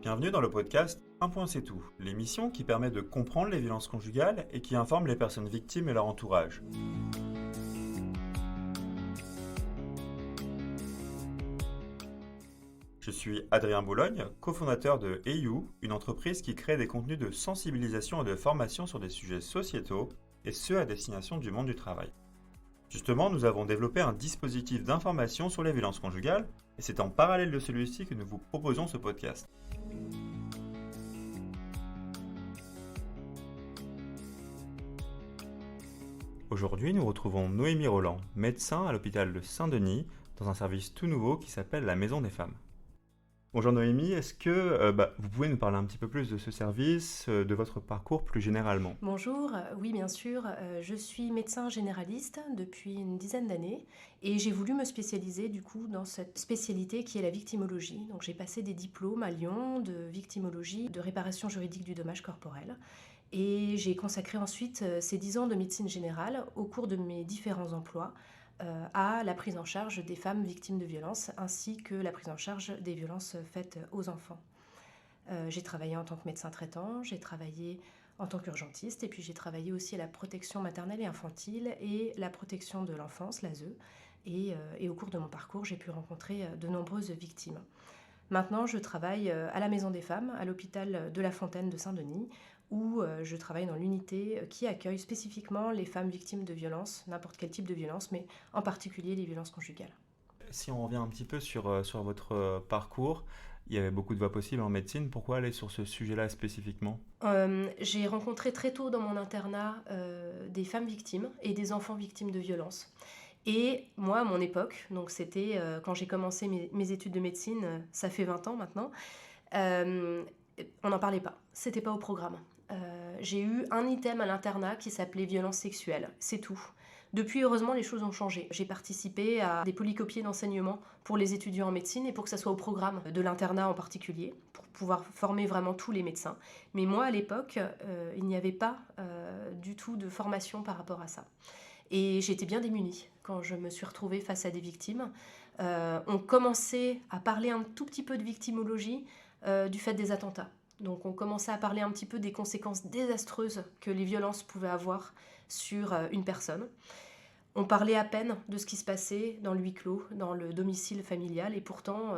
Bienvenue dans le podcast Un point c'est tout, l'émission qui permet de comprendre les violences conjugales et qui informe les personnes victimes et leur entourage. Je suis Adrien Boulogne, cofondateur de EU, une entreprise qui crée des contenus de sensibilisation et de formation sur des sujets sociétaux, et ce à destination du monde du travail. Justement, nous avons développé un dispositif d'information sur les violences conjugales, et c'est en parallèle de celui-ci que nous vous proposons ce podcast. Aujourd'hui, nous retrouvons Noémie Roland, médecin à l'hôpital de Saint-Denis, dans un service tout nouveau qui s'appelle la Maison des Femmes. Bonjour Noémie, est-ce que vous pouvez nous parler un petit peu plus de ce service, de votre parcours plus généralement ? Bonjour, oui bien sûr, je suis médecin généraliste depuis une dizaine d'années et j'ai voulu me spécialiser du coup dans cette spécialité qui est la victimologie. Donc j'ai passé des diplômes à Lyon de victimologie, de réparation juridique du dommage corporel et j'ai consacré ensuite ces 10 ans de médecine générale au cours de mes différents emplois à la prise en charge des femmes victimes de violences ainsi que la prise en charge des violences faites aux enfants. J'ai travaillé en tant que médecin traitant, j'ai travaillé en tant qu'urgentiste et puis j'ai travaillé aussi à la protection maternelle et infantile et la protection de l'enfance, l'ASE. Et au cours de mon parcours, j'ai pu rencontrer de nombreuses victimes. Maintenant, je travaille à la Maison des Femmes, à l'hôpital de La Fontaine de Saint-Denis, où je travaille dans l'unité qui accueille spécifiquement les femmes victimes de violences, n'importe quel type de violence, mais en particulier les violences conjugales. Si on revient un petit peu sur votre parcours, il y avait beaucoup de voies possibles en médecine. Pourquoi aller sur ce sujet-là spécifiquement ? J'ai rencontré très tôt dans mon internat des femmes victimes et des enfants victimes de violences. Et moi, à mon époque, donc c'était quand j'ai commencé mes études de médecine, ça fait 20 ans maintenant, on n'en parlait pas. C'était pas au programme. J'ai eu un item à l'internat qui s'appelait violences sexuelles, c'est tout. Depuis, heureusement, les choses ont changé. J'ai participé à des polycopiés d'enseignement pour les étudiants en médecine et pour que ça soit au programme de l'internat en particulier, pour pouvoir former vraiment tous les médecins. Mais moi, à l'époque, il n'y avait pas du tout de formation par rapport à ça. Et j'étais bien démunie quand je me suis retrouvée face à des victimes. On commençait à parler un tout petit peu de victimologie du fait des attentats. Donc on commençait à parler un petit peu des conséquences désastreuses que les violences pouvaient avoir sur une personne. On parlait à peine de ce qui se passait dans le huis clos, dans le domicile familial, et pourtant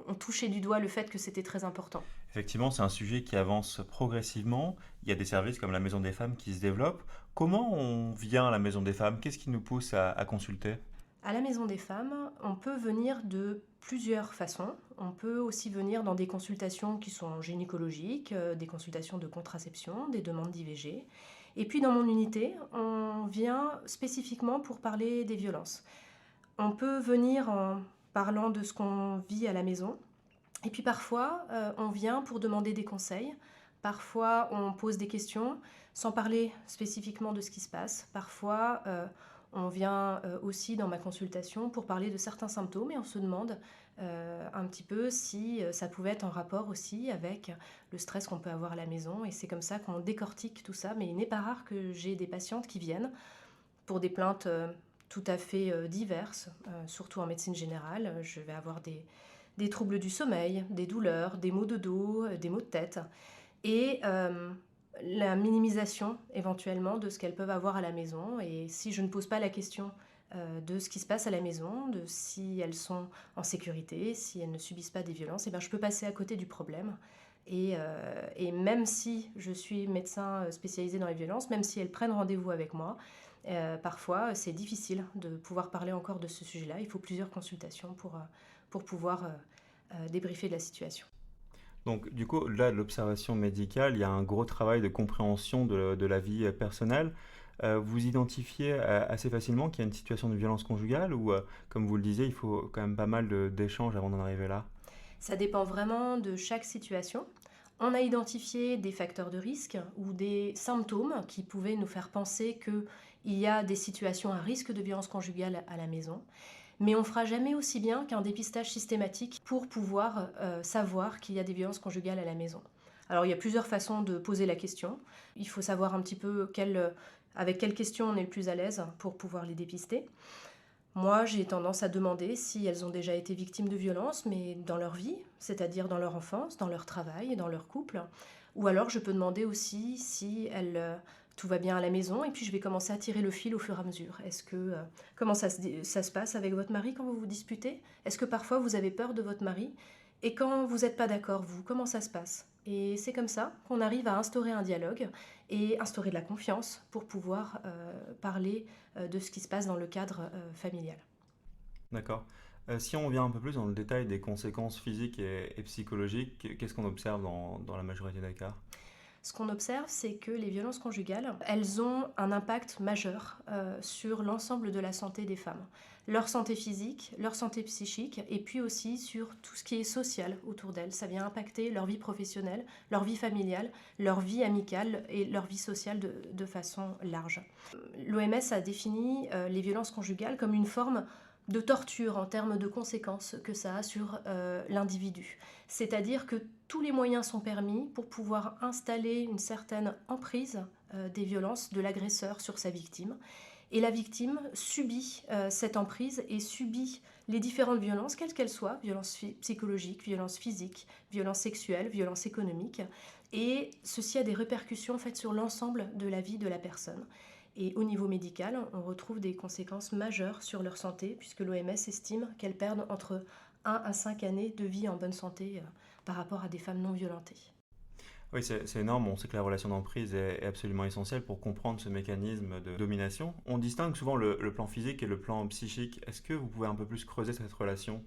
on touchait du doigt le fait que c'était très important. Effectivement, c'est un sujet qui avance progressivement. Il y a des services comme la Maison des Femmes qui se développent. Comment on vient à la Maison des Femmes ? Qu'est-ce qui nous pousse à consulter ? À la Maison des Femmes, on peut venir de plusieurs façons. On peut aussi venir dans des consultations qui sont gynécologiques, des consultations de contraception, des demandes d'IVG. Et puis dans mon unité, on vient spécifiquement pour parler des violences. On peut venir en parlant de ce qu'on vit à la maison. Et puis parfois, on vient pour demander des conseils. Parfois, on pose des questions sans parler spécifiquement de ce qui se passe. Parfois, on vient aussi dans ma consultation pour parler de certains symptômes et on se demande un petit peu si ça pouvait être en rapport aussi avec le stress qu'on peut avoir à la maison. Et c'est comme ça qu'on décortique tout ça. Mais il n'est pas rare que j'ai des patientes qui viennent pour des plaintes tout à fait diverses, surtout en médecine générale. Je vais avoir des troubles du sommeil, des douleurs, des maux de dos, des maux de tête. Et la minimisation éventuellement de ce qu'elles peuvent avoir à la maison. Et si je ne pose pas la question de ce qui se passe à la maison, de si elles sont en sécurité, si elles ne subissent pas des violences, je peux passer à côté du problème. Et même si je suis médecin spécialisé dans les violences, même si elles prennent rendez-vous avec moi, parfois c'est difficile de pouvoir parler encore de ce sujet-là. Il faut plusieurs consultations pour pouvoir débriefer de la situation. Donc, du coup, là, de l'observation médicale, il y a un gros travail de compréhension de la vie personnelle. Vous identifiez assez facilement qu'il y a une situation de violence conjugale ou, comme vous le disiez, il faut quand même pas mal d'échanges avant d'en arriver là ? Ça dépend vraiment de chaque situation. On a identifié des facteurs de risque ou des symptômes qui pouvaient nous faire penser qu'il y a des situations à risque de violence conjugale à la maison. Mais on ne fera jamais aussi bien qu'un dépistage systématique pour pouvoir savoir qu'il y a des violences conjugales à la maison. Alors il y a plusieurs façons de poser la question. Il faut savoir un petit peu avec quelles questions on est le plus à l'aise pour pouvoir les dépister. Moi, j'ai tendance à demander si elles ont déjà été victimes de violences, mais dans leur vie, c'est-à-dire dans leur enfance, dans leur travail, dans leur couple. Ou alors, je peux demander aussi si tout va bien à la maison, et puis je vais commencer à tirer le fil au fur et à mesure. Comment ça se passe avec votre mari quand vous vous disputez? Est-ce que parfois vous avez peur de votre mari? Et quand vous n'êtes pas d'accord, vous, comment ça se passe? Et c'est comme ça qu'on arrive à instaurer un dialogue et instaurer de la confiance pour pouvoir parler de ce qui se passe dans le cadre familial. D'accord. Si on vient un peu plus dans le détail des conséquences physiques et psychologiques, qu'est-ce qu'on observe dans la majorité des cas? Ce qu'on observe, c'est que les violences conjugales, elles ont un impact majeur sur l'ensemble de la santé des femmes. Leur santé physique, leur santé psychique, et puis aussi sur tout ce qui est social autour d'elles. Ça vient impacter leur vie professionnelle, leur vie familiale, leur vie amicale et leur vie sociale de façon large. L'OMS a défini les violences conjugales comme une forme de torture en termes de conséquences que ça a sur l'individu. C'est-à-dire que tous les moyens sont permis pour pouvoir installer une certaine emprise des violences de l'agresseur sur sa victime. Et la victime subit cette emprise et subit les différentes violences, quelles qu'elles soient, violences psychologiques, violences physiques, violences sexuelles, violences économiques. Et ceci a des répercussions en fait, sur l'ensemble de la vie de la personne. Et au niveau médical, on retrouve des conséquences majeures sur leur santé, puisque l'OMS estime qu'elles perdent entre 1 à 5 années de vie en bonne santé par rapport à des femmes non violentées. Oui, c'est énorme. On sait que la relation d'emprise est absolument essentielle pour comprendre ce mécanisme de domination. On distingue souvent le plan physique et le plan psychique. Est-ce que vous pouvez un peu plus creuser cette relation?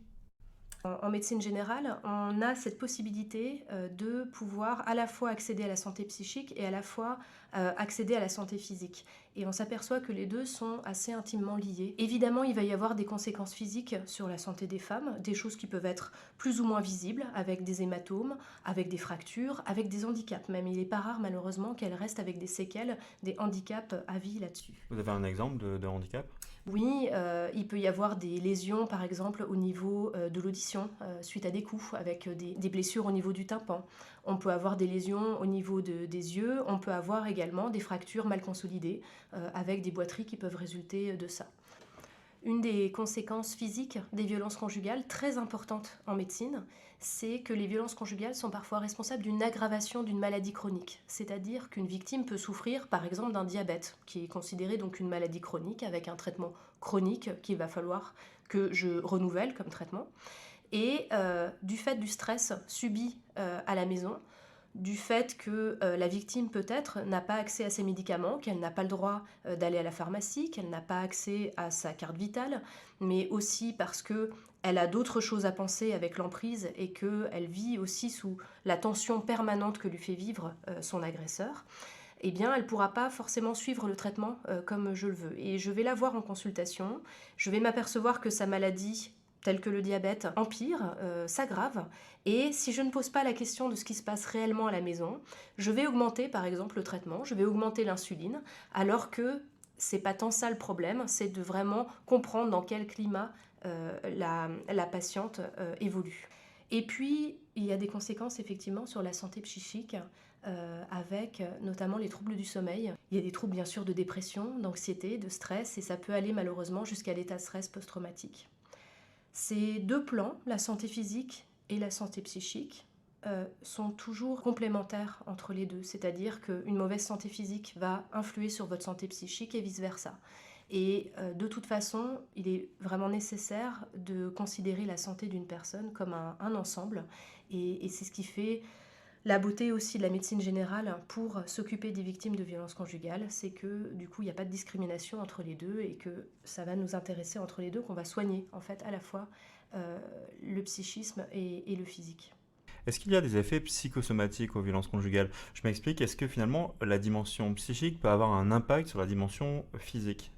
En médecine générale, on a cette possibilité de pouvoir à la fois accéder à la santé psychique et à la fois accéder à la santé physique. Et on s'aperçoit que les deux sont assez intimement liés. Évidemment, il va y avoir des conséquences physiques sur la santé des femmes, des choses qui peuvent être plus ou moins visibles, avec des hématomes, avec des fractures, avec des handicaps même. Il n'est pas rare malheureusement qu'elles restent avec des séquelles, des handicaps à vie là-dessus. Vous avez un exemple de handicap? Oui, il peut y avoir des lésions, par exemple, au niveau de l'audition, suite à des coups, avec des blessures au niveau du tympan. On peut avoir des lésions au niveau des yeux, on peut avoir également des fractures mal consolidées, avec des boiteries qui peuvent résulter de ça. Une des conséquences physiques des violences conjugales, très importantes en médecine, c'est que les violences conjugales sont parfois responsables d'une aggravation d'une maladie chronique. C'est-à-dire qu'une victime peut souffrir par exemple d'un diabète, qui est considéré donc une maladie chronique avec un traitement chronique qu'il va falloir que je renouvelle comme traitement. Et du fait du stress subi à la maison, du fait que la victime peut-être n'a pas accès à ses médicaments, qu'elle n'a pas le droit d'aller à la pharmacie, qu'elle n'a pas accès à sa carte vitale, mais aussi parce qu'elle a d'autres choses à penser avec l'emprise et qu'elle vit aussi sous la tension permanente que lui fait vivre son agresseur, eh bien, elle ne pourra pas forcément suivre le traitement comme je le veux. Et je vais la voir en consultation, je vais m'apercevoir que sa maladie, telle que le diabète, empire, s'aggrave. Et si je ne pose pas la question de ce qui se passe réellement à la maison, je vais augmenter par exemple le traitement, je vais augmenter l'insuline, alors que c'est pas tant ça le problème, c'est de vraiment comprendre dans quel climat la patiente évolue. Et puis, il y a des conséquences effectivement sur la santé psychique, avec notamment les troubles du sommeil. Il y a des troubles bien sûr de dépression, d'anxiété, de stress, et ça peut aller malheureusement jusqu'à l'état de stress post-traumatique. Ces deux plans, la santé physique et la santé psychique, sont toujours complémentaires entre les deux. C'est-à-dire qu'une mauvaise santé physique va influer sur votre santé psychique et vice-versa. Et de toute façon, il est vraiment nécessaire de considérer la santé d'une personne comme un ensemble. Et c'est ce qui fait la beauté aussi de la médecine générale pour s'occuper des victimes de violences conjugales, c'est que du coup il n'y a pas de discrimination entre les deux et que ça va nous intéresser entre les deux, qu'on va soigner en fait à la fois le psychisme et le physique. Est-ce qu'il y a des effets psychosomatiques aux violences conjugales? Je m'explique, est-ce que finalement la dimension psychique peut avoir un impact sur la dimension physique?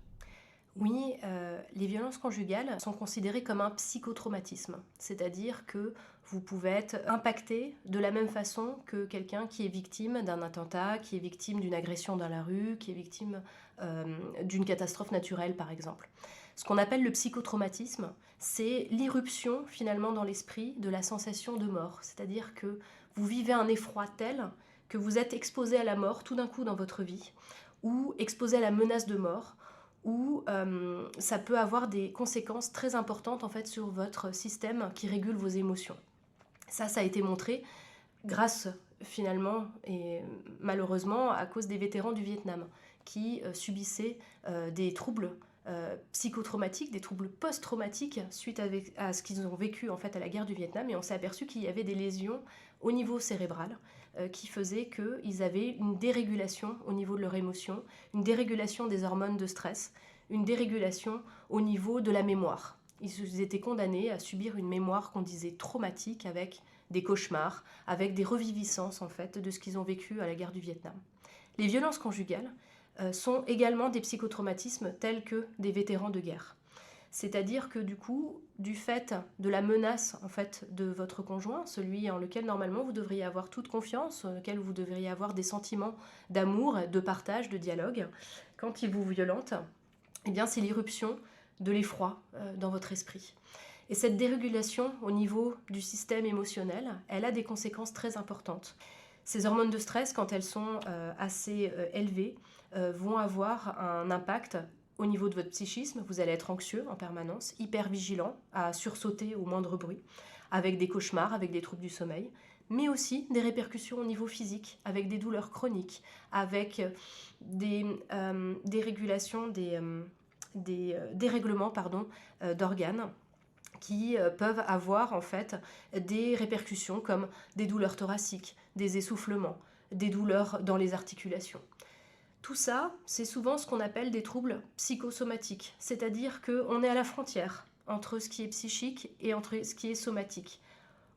Oui, les violences conjugales sont considérées comme un psychotraumatisme, c'est-à-dire que vous pouvez être impacté de la même façon que quelqu'un qui est victime d'un attentat, qui est victime d'une agression dans la rue, qui est victime d'une catastrophe naturelle par exemple. Ce qu'on appelle le psychotraumatisme, c'est l'irruption finalement dans l'esprit de la sensation de mort, c'est-à-dire que vous vivez un effroi tel que vous êtes exposé à la mort tout d'un coup dans votre vie, ou exposé à la menace de mort, où ça peut avoir des conséquences très importantes en fait sur votre système qui régule vos émotions. Ça a été montré grâce finalement et malheureusement à cause des vétérans du Vietnam qui subissaient des troubles psychotraumatiques, des troubles post-traumatiques suite à ce qu'ils ont vécu en fait à la guerre du Vietnam, et on s'est aperçu qu'il y avait des lésions au niveau cérébral qui faisaient qu'ils avaient une dérégulation au niveau de leur émotion, une dérégulation des hormones de stress, une dérégulation au niveau de la mémoire. Ils étaient condamnés à subir une mémoire qu'on disait traumatique, avec des cauchemars, avec des reviviscences en fait de ce qu'ils ont vécu à la guerre du Vietnam. Les violences conjugales sont également des psychotraumatismes tels que des vétérans de guerre. C'est-à-dire que du coup, du fait de la menace en fait de votre conjoint, celui en lequel normalement vous devriez avoir toute confiance, en lequel vous devriez avoir des sentiments d'amour, de partage, de dialogue, quand il vous violente, eh bien c'est l'irruption de l'effroi dans votre esprit. Et cette dérégulation au niveau du système émotionnel, elle a des conséquences très importantes. Ces hormones de stress, quand elles sont assez élevées, vont avoir un impact au niveau de votre psychisme. Vous allez être anxieux en permanence, hyper vigilant, à sursauter au moindre bruit, avec des cauchemars, avec des troubles du sommeil, mais aussi des répercussions au niveau physique, avec des douleurs chroniques, avec des dérégulations, des dérèglements d'organes, qui peuvent avoir en fait des répercussions comme des douleurs thoraciques, des essoufflements, des douleurs dans les articulations. Tout ça, c'est souvent ce qu'on appelle des troubles psychosomatiques, c'est-à-dire qu'on est à la frontière entre ce qui est psychique et entre ce qui est somatique.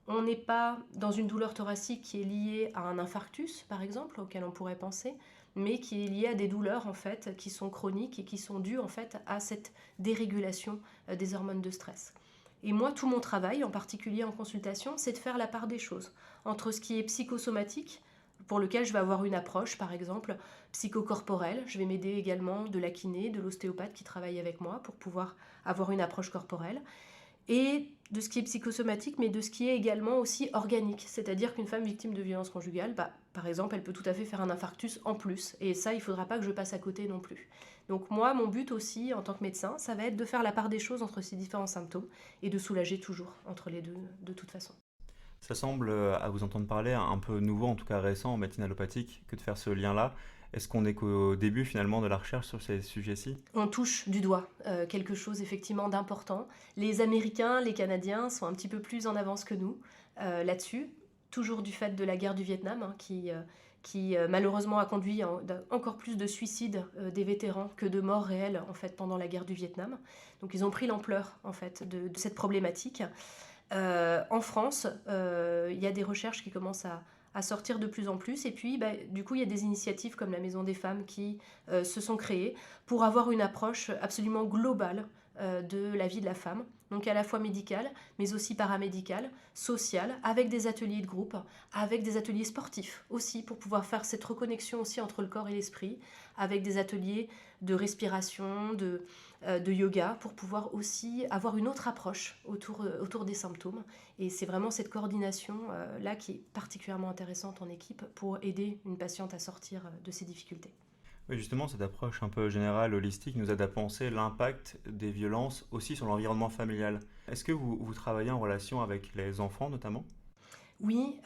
On n'est pas dans une douleur thoracique qui est liée à un infarctus, par exemple, auquel on pourrait penser, mais qui est liée à des douleurs en fait qui sont chroniques et qui sont dues en fait à cette dérégulation des hormones de stress. Et moi, tout mon travail, en particulier en consultation, c'est de faire la part des choses entre ce qui est psychosomatique, pour lequel je vais avoir une approche, par exemple, psychocorporelle. Je vais m'aider également de la kiné, de l'ostéopathe qui travaille avec moi pour pouvoir avoir une approche corporelle. Et de ce qui est psychosomatique, mais de ce qui est également aussi organique. C'est-à-dire qu'une femme victime de violence conjugale, par exemple, elle peut tout à fait faire un infarctus en plus. Et ça, il ne faudra pas que je passe à côté non plus. Donc moi, mon but aussi, en tant que médecin, ça va être de faire la part des choses entre ces différents symptômes et de soulager toujours entre les deux, de toute façon. Ça semble, à vous entendre parler, un peu nouveau, en tout cas récent en médecine allopathique, que de faire ce lien-là. Est-ce qu'on est qu'au début finalement de la recherche sur ces sujets-ci? On touche du doigt quelque chose effectivement d'important. Les Américains, les Canadiens sont un petit peu plus en avance que nous là-dessus, toujours du fait de la guerre du Vietnam qui malheureusement a conduit à encore plus de suicides des vétérans que de morts réelles en fait pendant la guerre du Vietnam. Donc ils ont pris l'ampleur en fait de cette problématique. En France, il y a des recherches qui commencent à sortir de plus en plus. Et puis, du coup, il y a des initiatives comme la Maison des femmes qui se sont créées pour avoir une approche absolument globale de la vie de la femme, donc à la fois médicale, mais aussi paramédicale, sociale, avec des ateliers de groupe, avec des ateliers sportifs aussi, pour pouvoir faire cette reconnexion aussi entre le corps et l'esprit, avec des ateliers de respiration, de yoga, pour pouvoir aussi avoir une autre approche autour des symptômes. Et c'est vraiment cette coordination là qui est particulièrement intéressante en équipe pour aider une patiente à sortir de ses difficultés. Oui, justement, cette approche un peu générale, holistique, nous aide à penser l'impact des violences aussi sur l'environnement familial. Est-ce que vous travaillez en relation avec les enfants notamment? Oui,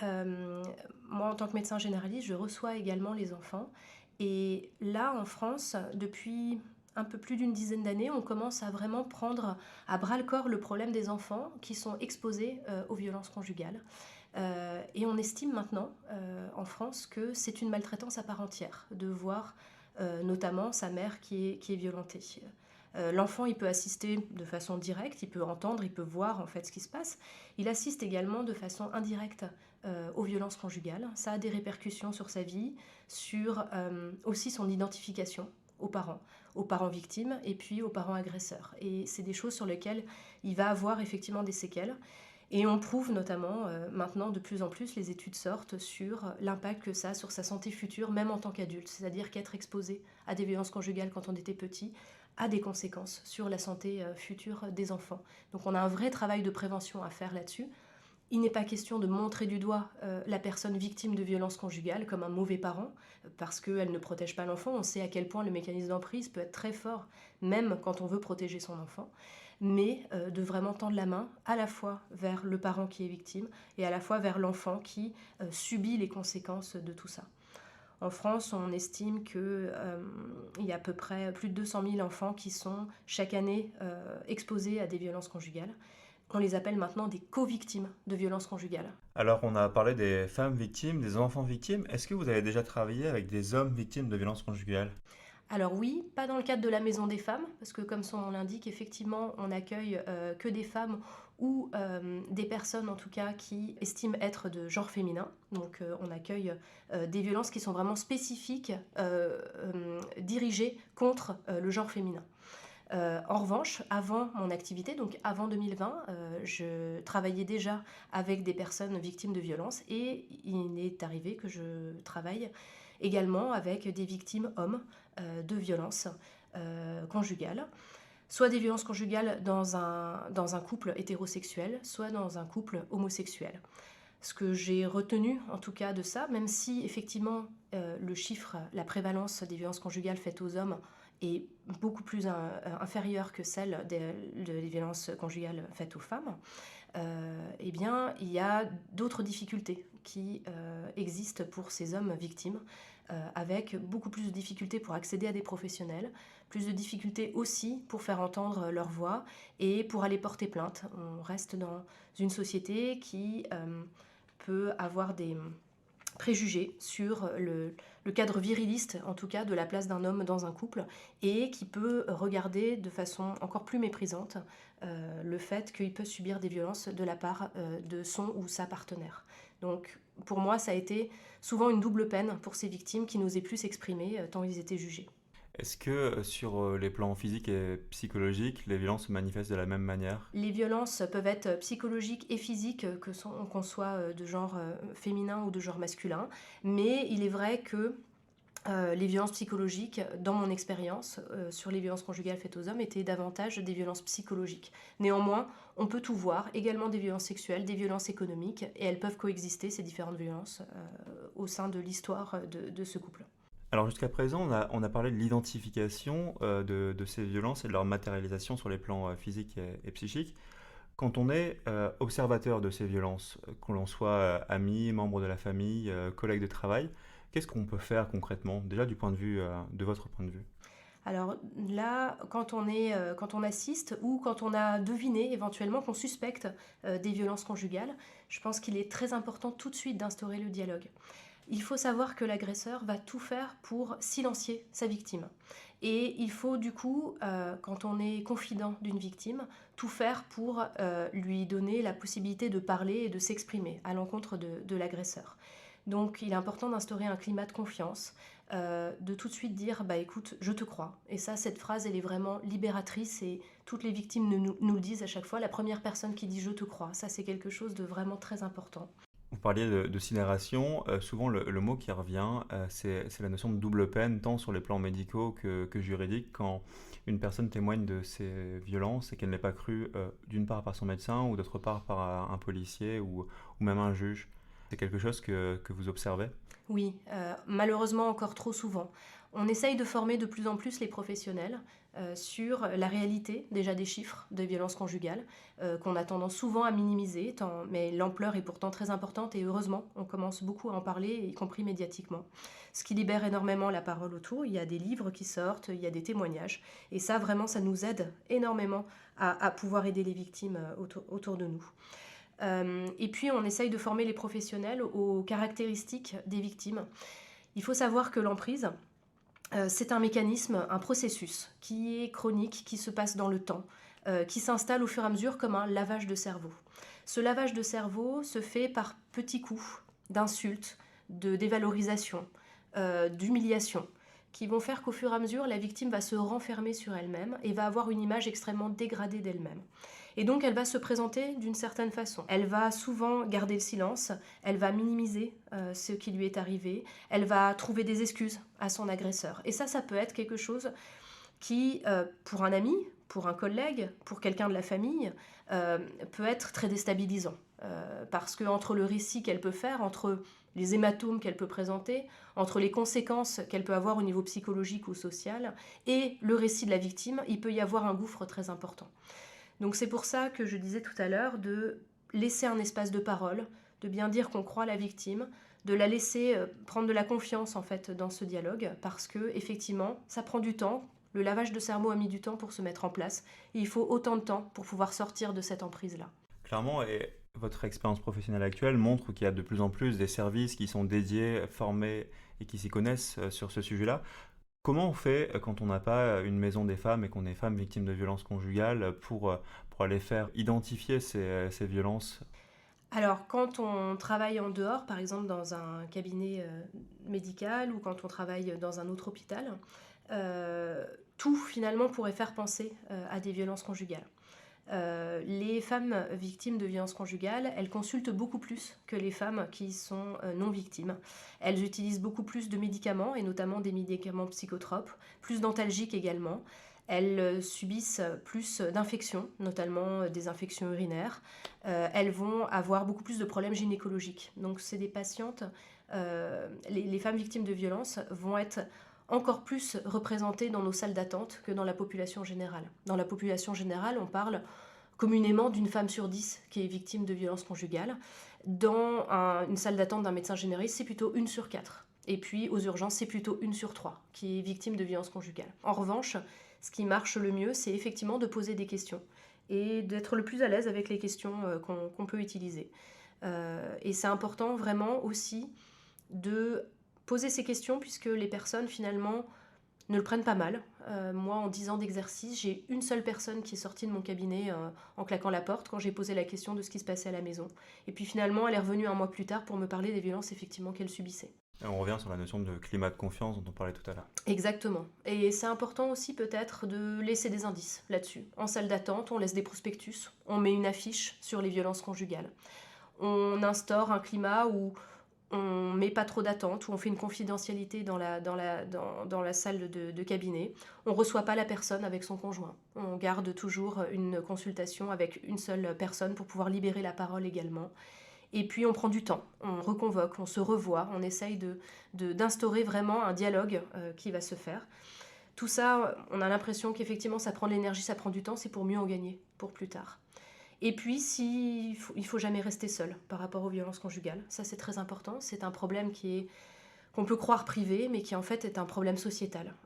moi en tant que médecin généraliste, je reçois également les enfants. Et là, en France, depuis un peu plus d'une dizaine d'années, on commence à vraiment prendre à bras le corps le problème des enfants qui sont exposés aux violences conjugales. Et on estime maintenant en France que c'est une maltraitance à part entière de voir notamment sa mère qui est violentée. L'enfant, il peut assister de façon directe, il peut entendre, il peut voir en fait ce qui se passe. Il assiste également de façon indirecte aux violences conjugales. Ça a des répercussions sur sa vie, sur aussi son identification aux parents victimes et puis aux parents agresseurs. Et c'est des choses sur lesquelles il va avoir effectivement des séquelles. Et on prouve notamment maintenant de plus en plus, les études sortent sur l'impact que ça a sur sa santé future, même en tant qu'adulte. C'est-à-dire qu'être exposé à des violences conjugales quand on était petit a des conséquences sur la santé future des enfants. Donc on a un vrai travail de prévention à faire là-dessus. Il n'est pas question de montrer du doigt la personne victime de violences conjugales comme un mauvais parent, parce qu'elle ne protège pas l'enfant. On sait à quel point le mécanisme d'emprise peut être très fort, même quand on veut protéger son enfant. Mais de vraiment tendre la main à la fois vers le parent qui est victime et à la fois vers l'enfant qui subit les conséquences de tout ça. En France, on estime qu'il y a à peu près plus de 200 000 enfants qui sont chaque année exposés à des violences conjugales. On les appelle maintenant des co-victimes de violences conjugales. Alors, on a parlé des femmes victimes, des enfants victimes. Est-ce que vous avez déjà travaillé avec des hommes victimes de violences conjugales? Alors oui, pas dans le cadre de la Maison des femmes, parce que comme son nom l'indique, effectivement, on n'accueille que des femmes ou des personnes en tout cas qui estiment être de genre féminin. Donc on accueille des violences qui sont vraiment spécifiques, dirigées contre le genre féminin. En revanche, avant mon activité, donc avant 2020, je travaillais déjà avec des personnes victimes de violences et il est arrivé que je travaille également avec des victimes hommes de violences conjugales, soit des violences conjugales dans un couple hétérosexuel, soit dans un couple homosexuel. Ce que j'ai retenu en tout cas de ça, même si effectivement le chiffre, la prévalence des violences conjugales faites aux hommes est beaucoup plus inférieure que celle des violences conjugales faites aux femmes, eh bien, il y a d'autres difficultés qui existent pour ces hommes victimes, avec beaucoup plus de difficultés pour accéder à des professionnels, plus de difficultés aussi pour faire entendre leur voix et pour aller porter plainte. On reste dans une société qui peut avoir des préjugés sur le cadre viriliste, en tout cas, de la place d'un homme dans un couple, et qui peut regarder de façon encore plus méprisante le fait qu'il peut subir des violences de la part de son ou sa partenaire. Donc, pour moi, ça a été souvent une double peine pour ces victimes qui n'osaient plus s'exprimer tant ils étaient jugés. Est-ce que sur les plans physiques et psychologiques, les violences se manifestent de la même manière? Les violences peuvent être psychologiques et physiques, qu'on soit de genre féminin ou de genre masculin, mais il est vrai que les violences psychologiques, dans mon expérience sur les violences conjugales faites aux hommes, étaient davantage des violences psychologiques. Néanmoins, on peut tout voir, également des violences sexuelles, des violences économiques, et elles peuvent coexister, ces différentes violences, au sein de l'histoire de ce couple. Alors jusqu'à présent, on a parlé de l'identification de ces violences et de leur matérialisation sur les plans physiques et psychiques. Quand on est observateur de ces violences, qu'on l'on soit ami, membre de la famille, collègue de travail, qu'est-ce qu'on peut faire concrètement, déjà du point de vue, de votre point de vue? Alors là, quand on assiste ou quand on a deviné éventuellement qu'on suspecte des violences conjugales, je pense qu'il est très important tout de suite d'instaurer le dialogue. Il faut savoir que l'agresseur va tout faire pour silencier sa victime. Et il faut du coup, quand on est confident d'une victime, tout faire pour lui donner la possibilité de parler et de s'exprimer à l'encontre de l'agresseur. Donc il est important d'instaurer un climat de confiance, de tout de suite dire bah écoute, je te crois. Et ça, cette phrase, elle est vraiment libératrice et toutes les victimes nous le disent à chaque fois. La première personne qui dit je te crois, ça c'est quelque chose de vraiment très important. Vous parliez de sidération, souvent le mot qui revient, c'est la notion de double peine, tant sur les plans médicaux que juridiques, quand une personne témoigne de ces violences et qu'elle n'est pas crue d'une part par son médecin ou d'autre part par un policier ou même un juge. C'est quelque chose que vous observez? Oui, malheureusement encore trop souvent. On essaye de former de plus en plus les professionnels sur la réalité déjà des chiffres de violences conjugales, qu'on a tendance souvent à minimiser, mais l'ampleur est pourtant très importante et heureusement, on commence beaucoup à en parler, y compris médiatiquement. Ce qui libère énormément la parole autour, il y a des livres qui sortent, il y a des témoignages, et ça vraiment, ça nous aide énormément à pouvoir aider les victimes autour de nous. Et puis on essaye de former les professionnels aux caractéristiques des victimes. Il faut savoir que l'emprise, c'est un mécanisme, un processus qui est chronique, qui se passe dans le temps, qui s'installe au fur et à mesure comme un lavage de cerveau. Ce lavage de cerveau se fait par petits coups d'insultes, de dévalorisation, d'humiliation, qui vont faire qu'au fur et à mesure, la victime va se renfermer sur elle-même et va avoir une image extrêmement dégradée d'elle-même. Et donc elle va se présenter d'une certaine façon. Elle va souvent garder le silence, elle va minimiser ce qui lui est arrivé, elle va trouver des excuses à son agresseur. Et ça peut être quelque chose qui, pour un ami, pour un collègue, pour quelqu'un de la famille, peut être très déstabilisant. parce que entre le récit qu'elle peut faire, entre les hématomes qu'elle peut présenter, entre les conséquences qu'elle peut avoir au niveau psychologique ou social, et le récit de la victime, il peut y avoir un gouffre très important. Donc c'est pour ça que je disais tout à l'heure de laisser un espace de parole, de bien dire qu'on croit la victime, de la laisser prendre de la confiance en fait dans ce dialogue, parce que effectivement ça prend du temps. Le lavage de cerveau a mis du temps pour se mettre en place. Et il faut autant de temps pour pouvoir sortir de cette emprise-là. Clairement, et votre expérience professionnelle actuelle montre qu'il y a de plus en plus des services qui sont dédiés, formés et qui s'y connaissent sur ce sujet-là. Comment on fait quand on n'a pas une maison des femmes et qu'on est femme victime de violences conjugales pour aller faire identifier ces violences? Alors, quand on travaille en dehors, par exemple dans un cabinet médical ou quand on travaille dans un autre hôpital, tout finalement pourrait faire penser à des violences conjugales. Les femmes victimes de violences conjugales, elles consultent beaucoup plus que les femmes qui sont non victimes. Elles utilisent beaucoup plus de médicaments, et notamment des médicaments psychotropes, plus d'antalgiques également. Elles subissent plus d'infections, notamment des infections urinaires. Elles vont avoir beaucoup plus de problèmes gynécologiques. Donc c'est des patientes, les femmes victimes de violences vont être encore plus représentées dans nos salles d'attente que dans la population générale. Dans la population générale, on parle communément d'une femme sur 10 qui est victime de violences conjugales. Dans une salle d'attente d'un médecin généraliste, c'est plutôt 1 sur 4. Et puis aux urgences, c'est plutôt 1 sur 3 qui est victime de violences conjugales. En revanche, ce qui marche le mieux, c'est effectivement de poser des questions et d'être le plus à l'aise avec les questions qu'on peut utiliser. Et c'est important vraiment aussi de poser ces questions puisque les personnes finalement ne le prennent pas mal. Moi, en 10 ans d'exercice, j'ai une seule personne qui est sortie de mon cabinet en claquant la porte quand j'ai posé la question de ce qui se passait à la maison. Et puis finalement, elle est revenue un mois plus tard pour me parler des violences effectivement qu'elle subissait. Et on revient sur la notion de climat de confiance dont on parlait tout à l'heure. Exactement. Et c'est important aussi peut-être de laisser des indices là-dessus. En salle d'attente, on laisse des prospectus, on met une affiche sur les violences conjugales. On instaure un climat où on met pas trop d'attente, où on fait une confidentialité dans la salle de cabinet. On ne reçoit pas la personne avec son conjoint. On garde toujours une consultation avec une seule personne pour pouvoir libérer la parole également. Et puis on prend du temps, on reconvoque, on se revoit, on essaye d'instaurer vraiment un dialogue qui va se faire. Tout ça, on a l'impression qu'effectivement ça prend de l'énergie, ça prend du temps, c'est pour mieux en gagner, pour plus tard. Et puis, il faut jamais rester seul par rapport aux violences conjugales. Ça, c'est très important. C'est un problème qu'on peut croire privé, mais qui en fait est un problème sociétal.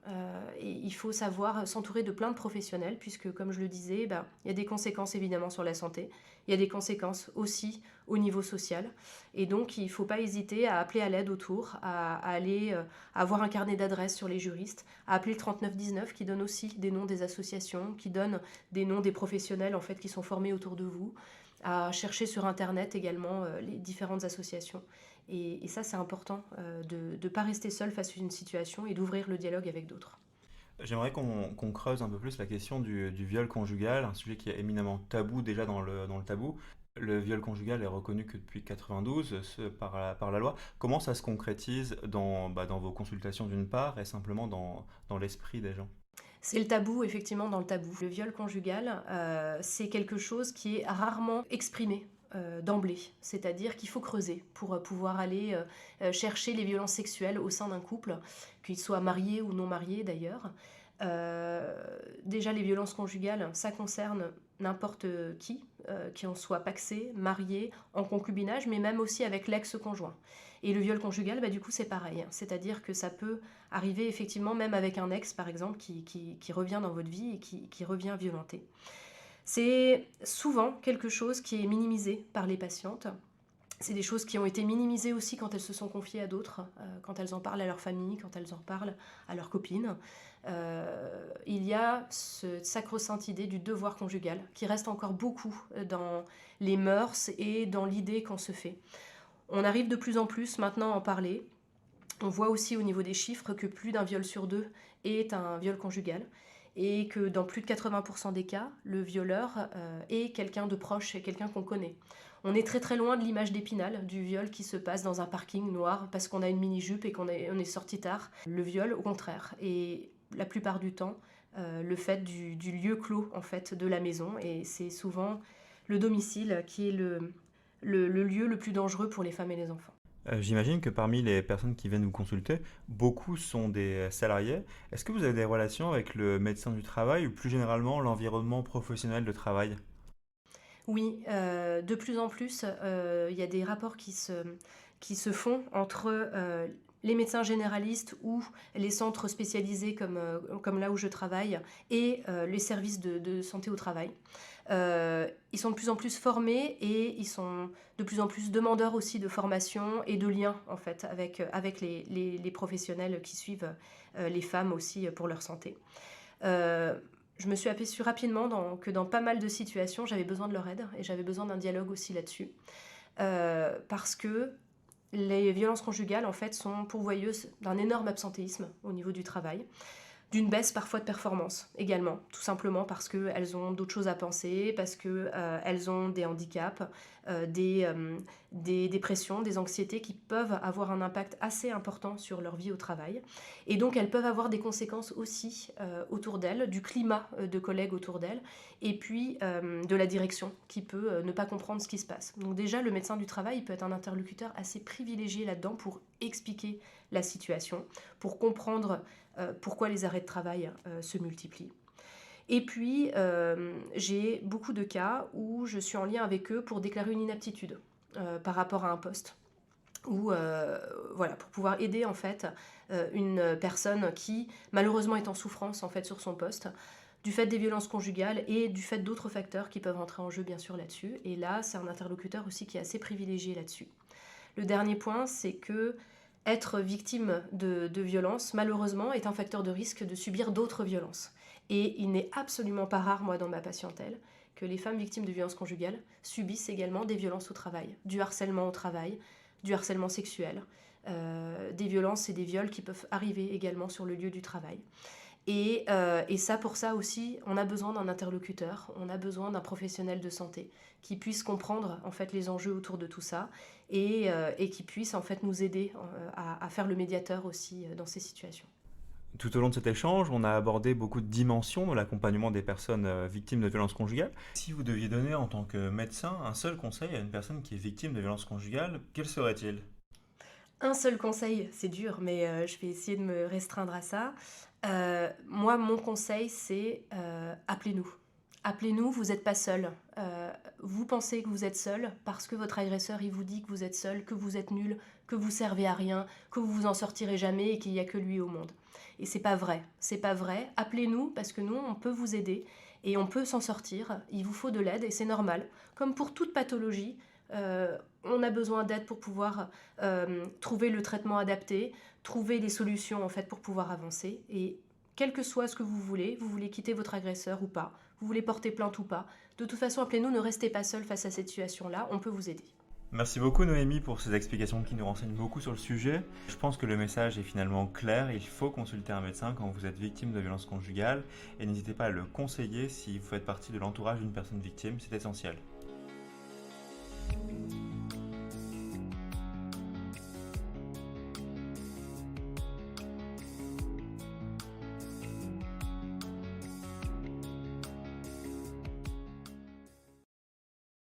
Et il faut savoir s'entourer de plein de professionnels, puisque comme je le disais, il y a des conséquences évidemment sur la santé, il y a des conséquences aussi au niveau social. Et donc, il ne faut pas hésiter à appeler à l'aide autour, à aller avoir un carnet d'adresses sur les juristes, à appeler le 3919 qui donne aussi des noms des associations, qui donne des noms des professionnels en fait qui sont formés autour de vous, à chercher sur Internet également les différentes associations. Et ça, c'est important de ne pas rester seul face à une situation et d'ouvrir le dialogue avec d'autres. J'aimerais qu'on creuse un peu plus la question du viol conjugal, un sujet qui est éminemment tabou déjà dans le tabou. Le viol conjugal est reconnu que depuis 92 par la loi. Comment ça se concrétise dans vos consultations d'une part et simplement dans l'esprit des gens? C'est le tabou, effectivement, dans le tabou. Le viol conjugal, c'est quelque chose qui est rarement exprimé d'emblée. C'est-à-dire qu'il faut creuser pour pouvoir aller chercher les violences sexuelles au sein d'un couple, qu'ils soient mariés ou non mariés d'ailleurs. Déjà, les violences conjugales, ça concerne n'importe qui en soit pacsé, marié, en concubinage, mais même aussi avec l'ex-conjoint. Et le viol conjugal, du coup, c'est pareil. C'est-à-dire que ça peut arriver effectivement même avec un ex, par exemple, qui revient dans votre vie et qui revient violenter. C'est souvent quelque chose qui est minimisé par les patientes. C'est des choses qui ont été minimisées aussi quand elles se sont confiées à d'autres, quand elles en parlent à leur famille, quand elles en parlent à leurs copines. Il y a cette sacro-sainte idée du devoir conjugal qui reste encore beaucoup dans les mœurs et dans l'idée qu'on se fait. On arrive de plus en plus maintenant à en parler. On voit aussi au niveau des chiffres que plus d'un viol sur 2 est un viol conjugal et que dans plus de 80% des cas, le violeur est quelqu'un de proche et quelqu'un qu'on connaît. On est très très loin de l'image d'Épinal, du viol qui se passe dans un parking noir parce qu'on a une mini-jupe et qu'on est sorti tard. Le viol, au contraire, et la plupart du temps, le fait du lieu clos en fait, de la maison, et c'est souvent le domicile qui est le lieu le plus dangereux pour les femmes et les enfants. J'imagine que parmi les personnes qui viennent vous consulter, beaucoup sont des salariés. Est-ce que vous avez des relations avec le médecin du travail ou plus généralement l'environnement professionnel de travail? Oui, de plus en plus, il y a des rapports qui se font entre les médecins généralistes ou les centres spécialisés comme là où je travaille et les services de santé au travail. Ils sont de plus en plus formés et ils sont de plus en plus demandeurs aussi de formation et de liens en fait avec les professionnels qui suivent les femmes aussi pour leur santé. Euh, je me suis aperçue rapidement que dans pas mal de situations, j'avais besoin de leur aide et j'avais besoin d'un dialogue aussi là-dessus. Parce que les violences conjugales, en fait, sont pourvoyeuses d'un énorme absentéisme au niveau du travail, d'une baisse parfois de performance également, tout simplement parce qu'elles ont d'autres choses à penser, parce qu'elles ont des handicaps, des dépressions, des anxiétés qui peuvent avoir un impact assez important sur leur vie au travail. Et donc elles peuvent avoir des conséquences aussi autour d'elles, du climat de collègues autour d'elles, et puis de la direction qui peut ne pas comprendre ce qui se passe. Donc déjà, le médecin du travail peut être un interlocuteur assez privilégié là-dedans pour expliquer la situation, pour comprendre pourquoi les arrêts de travail se multiplient. Et puis, j'ai beaucoup de cas où je suis en lien avec eux pour déclarer une inaptitude par rapport à un poste. Ou voilà, pour pouvoir aider en fait une personne qui malheureusement est en souffrance en fait sur son poste du fait des violences conjugales et du fait d'autres facteurs qui peuvent entrer en jeu bien sûr là-dessus. Et là, c'est un interlocuteur aussi qui est assez privilégié là-dessus. Le dernier point, c'est que être victime de violences, malheureusement, est un facteur de risque de subir d'autres violences. Et il n'est absolument pas rare, moi, dans ma patientèle, que les femmes victimes de violences conjugales subissent également des violences au travail, du harcèlement au travail, du harcèlement sexuel, des violences et des viols qui peuvent arriver également sur le lieu du travail. Et ça, pour ça aussi, on a besoin d'un interlocuteur, on a besoin d'un professionnel de santé qui puisse comprendre en fait les enjeux autour de tout ça et qui puisse en fait nous aider à faire le médiateur aussi dans ces situations. Tout au long de cet échange, on a abordé beaucoup de dimensions dans l'accompagnement des personnes victimes de violences conjugales. Si vous deviez donner en tant que médecin un seul conseil à une personne qui est victime de violences conjugales, quel serait-il? Un seul conseil, c'est dur, mais je vais essayer de me restreindre à ça. Moi, mon conseil, c'est appelez-nous. Appelez-nous, vous n'êtes pas seul. Vous pensez que vous êtes seul parce que votre agresseur, il vous dit que vous êtes seul, que vous êtes nul, que vous servez à rien, que vous vous en sortirez jamais et qu'il n'y a que lui au monde. Et c'est pas vrai. C'est pas vrai. Appelez-nous parce que nous, on peut vous aider et on peut s'en sortir. Il vous faut de l'aide et c'est normal. Comme pour toute pathologie, on a besoin d'aide pour pouvoir trouver le traitement adapté, trouver des solutions en fait pour pouvoir avancer. Et quel que soit ce que vous voulez quitter votre agresseur ou pas, vous voulez porter plainte ou pas, de toute façon appelez-nous, ne restez pas seul face à cette situation-là, on peut vous aider. Merci beaucoup Noémie pour ces explications qui nous renseignent beaucoup sur le sujet. Je pense que le message est finalement clair, il faut consulter un médecin quand vous êtes victime de violences conjugales et n'hésitez pas à le conseiller si vous faites partie de l'entourage d'une personne victime, c'est essentiel.